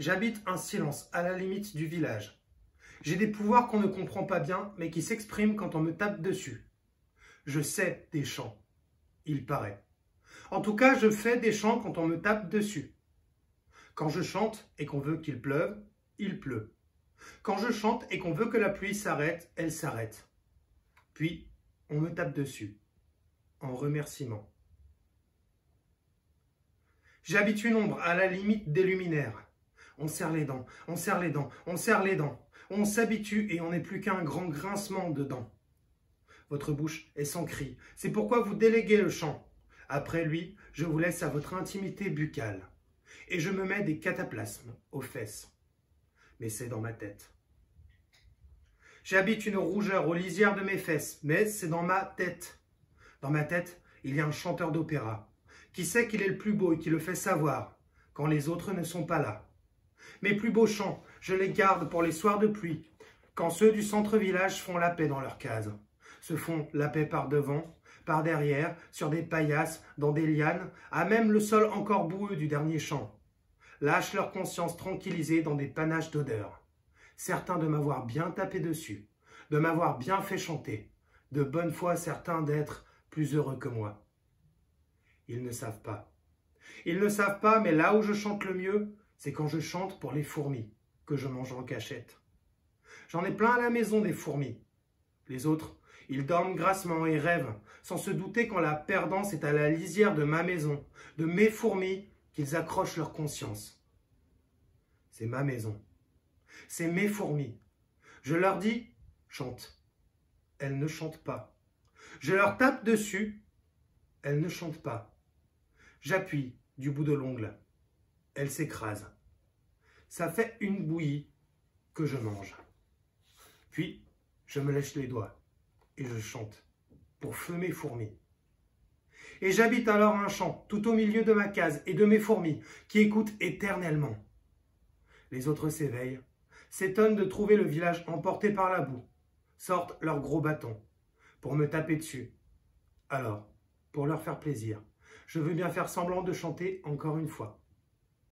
J'habite un silence à la limite du village. J'ai des pouvoirs qu'on ne comprend pas bien, mais qui s'expriment quand on me tape dessus. Je sais des chants, il paraît. En tout cas, je fais des chants quand on me tape dessus. Quand je chante et qu'on veut qu'il pleuve, il pleut. Quand je chante et qu'on veut que la pluie s'arrête, elle s'arrête. Puis, on me tape dessus, en remerciement. J'habite une ombre à la limite des luminaires. On serre les dents, on serre les dents, on serre les dents. On s'habitue et on n'est plus qu'un grand grincement de dents. Votre bouche est sans cri, c'est pourquoi vous déléguez le chant. Après lui, je vous laisse à votre intimité buccale. Et je me mets des cataplasmes aux fesses. Mais c'est dans ma tête. J'habite une rougeur aux lisières de mes fesses, mais c'est dans ma tête. Dans ma tête, il y a un chanteur d'opéra qui sait qu'il est le plus beau et qui le fait savoir quand les autres ne sont pas là. Mes plus beaux chants, je les garde pour les soirs de pluie, quand ceux du centre-village font la paix dans leur case. Se font la paix par devant, par derrière, sur des paillasses, dans des lianes, à même le sol encore boueux du dernier chant. Lâchent leur conscience tranquillisée dans des panaches d'odeur. Certains de m'avoir bien tapé dessus, de m'avoir bien fait chanter, de bonne foi certains d'être plus heureux que moi. Ils ne savent pas. Ils ne savent pas, mais là où je chante le mieux, c'est quand je chante pour les fourmis, que je mange en cachette. J'en ai plein à la maison des fourmis. Les autres, ils dorment grassement et rêvent, sans se douter quand la perdance est à la lisière de ma maison, de mes fourmis, qu'ils accrochent leur conscience. C'est ma maison. C'est mes fourmis. Je leur dis, chante. Elles ne chantent pas. Je leur tape dessus. Elles ne chantent pas. J'appuie du bout de l'ongle. Elles s'écrasent. Ça fait une bouillie que je mange. Puis, je me lèche les doigts et je chante pour feu mes fourmis. Et j'habite alors un champ tout au milieu de ma case et de mes fourmis qui écoutent éternellement. Les autres s'éveillent, s'étonnent de trouver le village emporté par la boue, sortent leurs gros bâtons pour me taper dessus. Alors, pour leur faire plaisir, je veux bien faire semblant de chanter encore une fois.